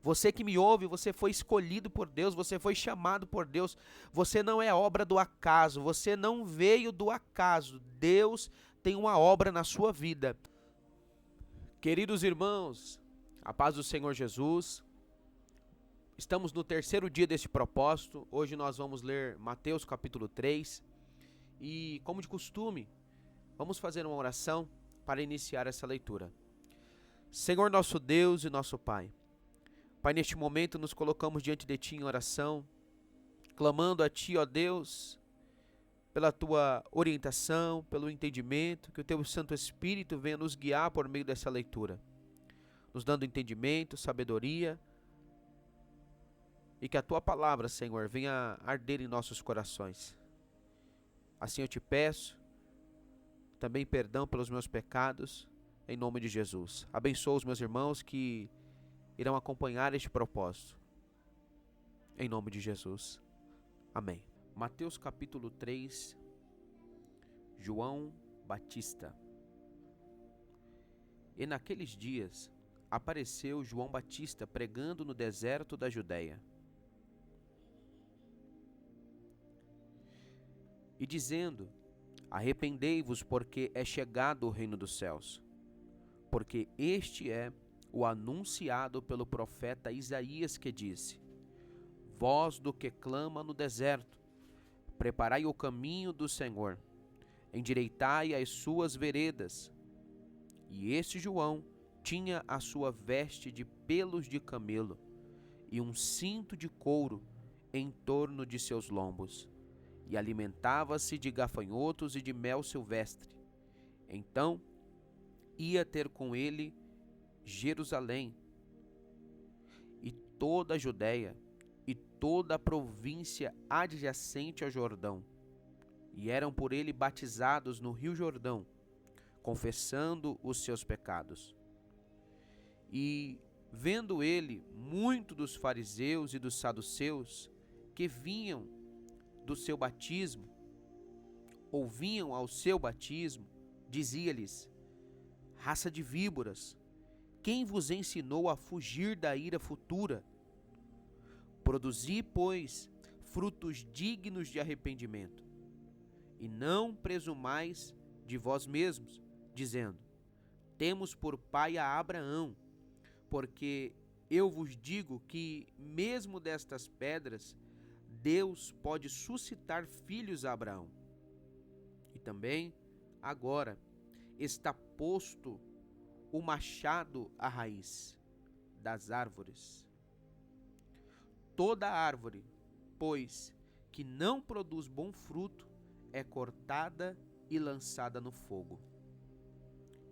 Você que me ouve, você foi escolhido por Deus, você foi chamado por Deus. Você não é obra do acaso, você não veio do acaso. Deus tem uma obra na sua vida. Queridos irmãos, a paz do Senhor Jesus. Estamos no terceiro dia deste propósito. Hoje nós vamos ler Mateus capítulo 3. E, como de costume, vamos fazer uma oração para iniciar essa leitura. Senhor nosso Deus e nosso Pai, Pai, neste momento nos colocamos diante de Ti em oração, clamando a Ti, ó Deus, pela Tua orientação, pelo entendimento, que o Teu Santo Espírito venha nos guiar por meio dessa leitura, nos dando entendimento, sabedoria, e que a Tua palavra, Senhor, venha arder em nossos corações. Assim eu te peço, também perdão pelos meus pecados, em nome de Jesus. Abençoa os meus irmãos que irão acompanhar este propósito. Em nome de Jesus. Amém. Mateus capítulo 3, João Batista. E naqueles dias apareceu João Batista pregando no deserto da Judeia e dizendo: arrependei-vos, porque é chegado o reino dos céus. Porque este é o anunciado pelo profeta Isaías, que disse: voz do que clama no deserto, preparai o caminho do Senhor, endireitai as suas veredas. E este João tinha a sua veste de pelos de camelo e um cinto de couro em torno de seus lombos, e alimentava-se de gafanhotos e de mel silvestre. Então ia ter com ele Jerusalém e toda a Judéia e toda a província adjacente ao Jordão, e eram por ele batizados no rio Jordão, confessando os seus pecados. E, vendo ele muito dos fariseus e dos saduceus que vinham do seu batismo, ouviam ao seu batismo, dizia-lhes: raça de víboras, quem vos ensinou a fugir da ira futura? Produzi, pois, frutos dignos de arrependimento, e não presumais de vós mesmos, dizendo: temos por pai a Abraão, porque eu vos digo que, mesmo destas pedras, Deus pode suscitar filhos a Abraão. E também, agora, está posto o machado à raiz das árvores. Toda árvore, pois, que não produz bom fruto, é cortada e lançada no fogo.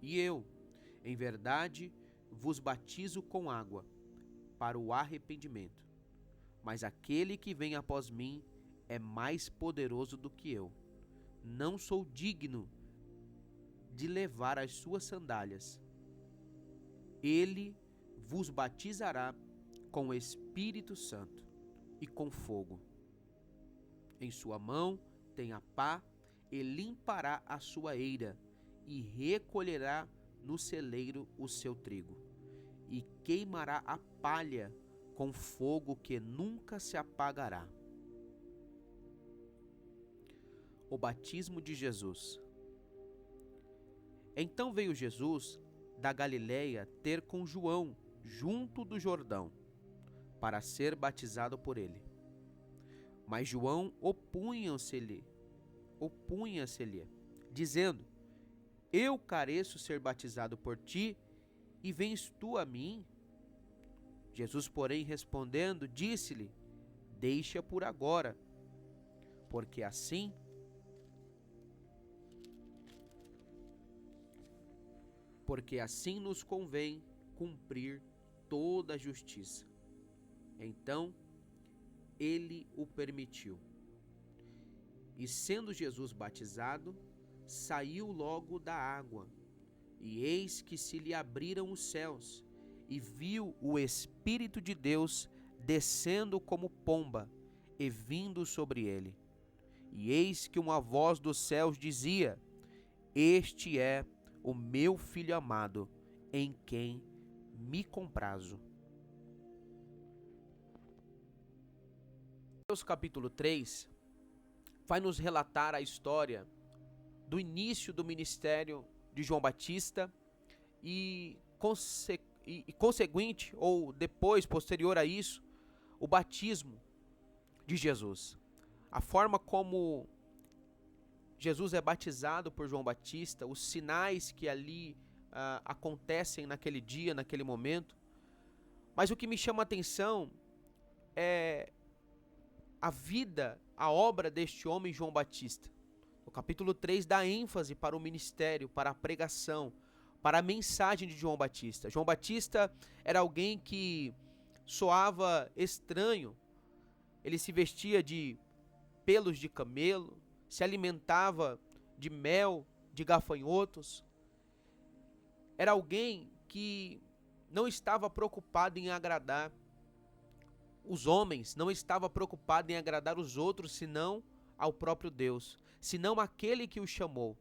E eu, em verdade, vos batizo com água, para o arrependimento. Mas aquele que vem após mim é mais poderoso do que eu. Não sou digno de levar as suas sandálias. Ele vos batizará com o Espírito Santo e com fogo. Em sua mão tem a pá, e limpará a sua eira, e recolherá no celeiro o seu trigo, e queimará a palha com fogo que nunca se apagará. O batismo de Jesus. Então veio Jesus da Galileia ter com João junto do Jordão, para ser batizado por ele. Mas João opunha-se-lhe, dizendo: eu careço ser batizado por ti, e vens tu a mim? Jesus, porém, respondendo, disse-lhe: deixa por agora, porque assim nos convém cumprir toda a justiça. Então ele o permitiu. E sendo Jesus batizado, saiu logo da água, e eis que se lhe abriram os céus, e viu o Espírito de Deus descendo como pomba e vindo sobre ele. E eis que uma voz dos céus dizia: este é o meu Filho amado, em quem me comprazo. Mateus capítulo 3 vai nos relatar a história do início do ministério de João Batista e conseguinte, ou depois, posterior a isso, o batismo de Jesus. A forma como Jesus é batizado por João Batista, os sinais que ali acontecem naquele dia, naquele momento. Mas o que me chama a atenção é a vida, a obra deste homem João Batista. O capítulo 3 dá ênfase para o ministério, para a pregação, para a mensagem de João Batista. João Batista era alguém que soava estranho. Ele se vestia de pelos de camelo, se alimentava de mel, de gafanhotos. Era alguém que não estava preocupado em agradar os homens, não estava preocupado em agradar os outros, senão ao próprio Deus, senão aquele que o chamou.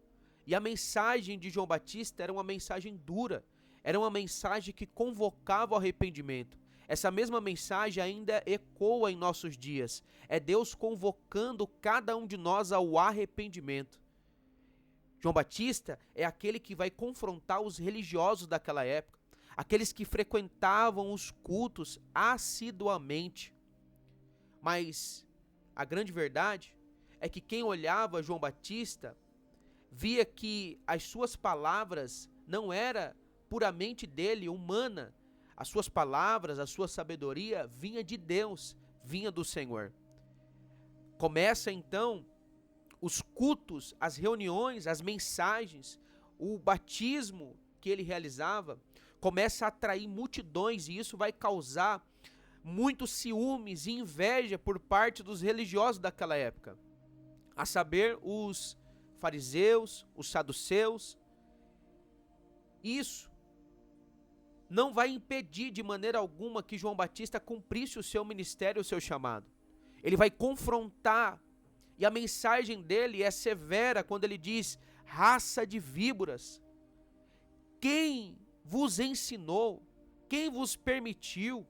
E a mensagem de João Batista era uma mensagem dura, era uma mensagem que convocava ao arrependimento. Essa mesma mensagem ainda ecoa em nossos dias. É Deus convocando cada um de nós ao arrependimento. João Batista é aquele que vai confrontar os religiosos daquela época, aqueles que frequentavam os cultos assiduamente. Mas a grande verdade é que quem olhava João Batista via que as suas palavras não era puramente dele, humana. As suas palavras, a sua sabedoria vinha de Deus, vinha do Senhor. Começa então os cultos, as reuniões, as mensagens, o batismo que ele realizava, começa a atrair multidões e isso vai causar muitos ciúmes e inveja por parte dos religiosos daquela época. A saber, os fariseus, os saduceus. Isso não vai impedir de maneira alguma que João Batista cumprisse o seu ministério, o seu chamado. Ele vai confrontar, e a mensagem dele é severa quando ele diz: raça de víboras, quem vos ensinou, quem vos permitiu,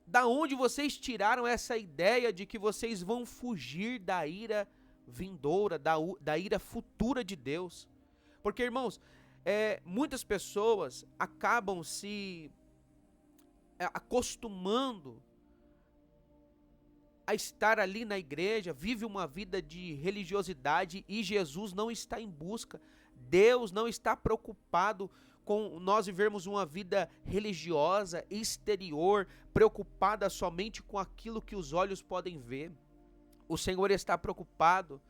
da onde vocês tiraram essa ideia de que vocês vão fugir da ira vindoura, da ira futura de Deus? Porque, irmãos, muitas pessoas acabam se acostumando a estar ali na igreja, vive uma vida de religiosidade e Jesus não está em busca. Deus não está preocupado com nós vivermos uma vida religiosa, exterior, preocupada somente com aquilo que os olhos podem ver. O Senhor está preocupado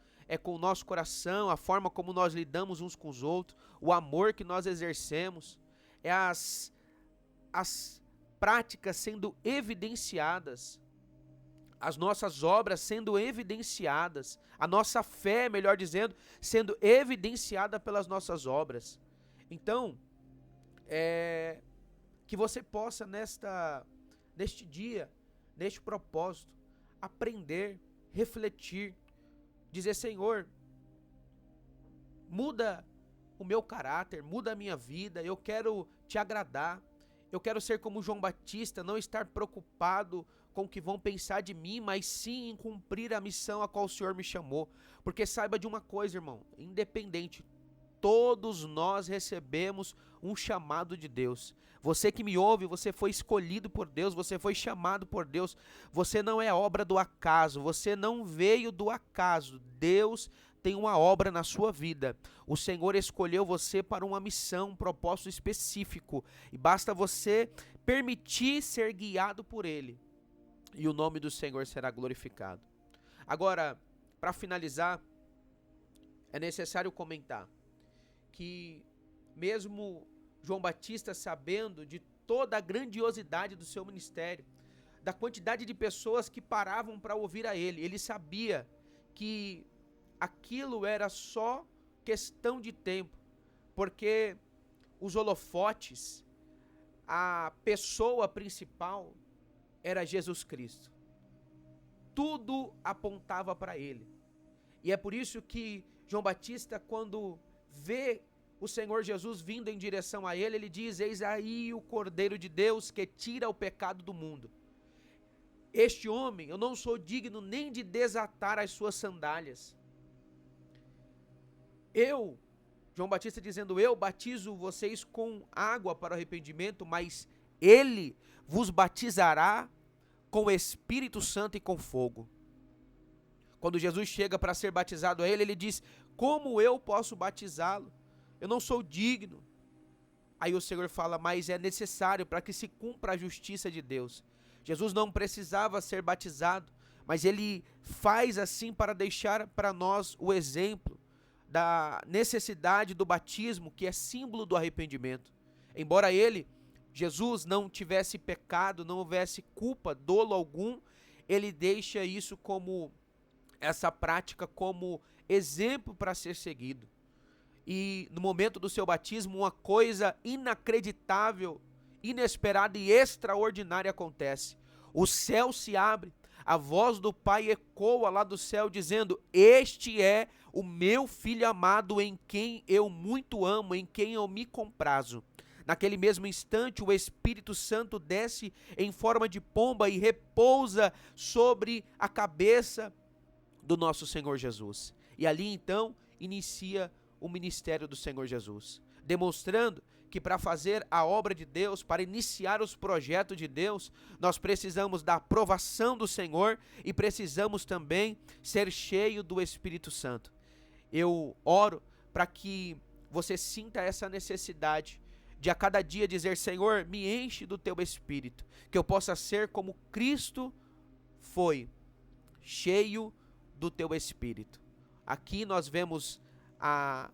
com o nosso coração, a forma como nós lidamos uns com os outros, o amor que nós exercemos, as práticas sendo evidenciadas, as nossas obras sendo evidenciadas, a nossa fé, melhor dizendo, sendo evidenciada pelas nossas obras. Então, que você possa neste dia, neste propósito, aprender, refletir, dizer: Senhor, muda o meu caráter, muda a minha vida, eu quero te agradar, eu quero ser como João Batista, não estar preocupado com o que vão pensar de mim, mas sim em cumprir a missão a qual o Senhor me chamou. Porque saiba de uma coisa, irmão, independente, todos nós recebemos um chamado de Deus. Você que me ouve, você foi escolhido por Deus, você foi chamado por Deus. Você não é obra do acaso, você não veio do acaso. Deus tem uma obra na sua vida. O Senhor escolheu você para uma missão, um propósito específico. E basta você permitir ser guiado por Ele. E o nome do Senhor será glorificado. Agora, para finalizar, é necessário comentar que mesmo João Batista, sabendo de toda a grandiosidade do seu ministério, da quantidade de pessoas que paravam para ouvir a ele sabia que aquilo era só questão de tempo, porque os holofotes, a pessoa principal era Jesus Cristo. Tudo apontava para ele. E é por isso que João Batista, quando vê o Senhor Jesus vindo em direção a ele, ele diz: eis aí o Cordeiro de Deus que tira o pecado do mundo. Este homem, eu não sou digno nem de desatar as suas sandálias. João Batista dizendo, eu batizo vocês com água para o arrependimento, mas ele vos batizará com o Espírito Santo e com fogo. Quando Jesus chega para ser batizado a ele diz, como eu posso batizá-lo? Eu não sou digno. Aí o Senhor fala, mas é necessário para que se cumpra a justiça de Deus. Jesus não precisava ser batizado, mas ele faz assim para deixar para nós o exemplo da necessidade do batismo, que é símbolo do arrependimento. Embora Jesus, não tivesse pecado, não houvesse culpa, dolo algum, ele deixa isso como, essa prática como exemplo para ser seguido. E no momento do seu batismo, uma coisa inacreditável, inesperada e extraordinária acontece. O céu se abre, a voz do Pai ecoa lá do céu dizendo, este é o meu Filho amado em quem eu muito amo, em quem eu me comprazo. Naquele mesmo instante, o Espírito Santo desce em forma de pomba e repousa sobre a cabeça do nosso Senhor Jesus. E ali então inicia o ministério do Senhor Jesus, demonstrando que para fazer a obra de Deus, para iniciar os projetos de Deus, nós precisamos da aprovação do Senhor e precisamos também ser cheio do Espírito Santo. Eu oro para que você sinta essa necessidade de a cada dia dizer, Senhor, me enche do teu Espírito, que eu possa ser como Cristo foi, cheio do teu Espírito. Aqui nós vemos a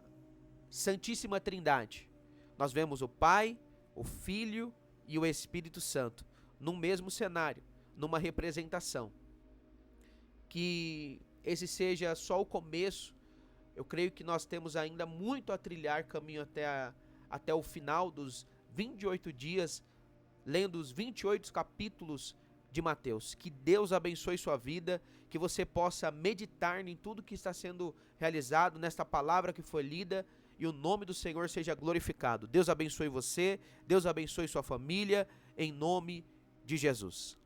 Santíssima Trindade. Nós vemos o Pai, o Filho e o Espírito Santo num mesmo cenário, numa representação. Que esse seja só o começo. Eu creio que nós temos ainda muito a trilhar caminho até o final dos 28 dias, lendo os 28 capítulos de Mateus. Que Deus abençoe sua vida, que você possa meditar em tudo que está sendo realizado, nesta palavra que foi lida, e o nome do Senhor seja glorificado. Deus abençoe você, Deus abençoe sua família, em nome de Jesus.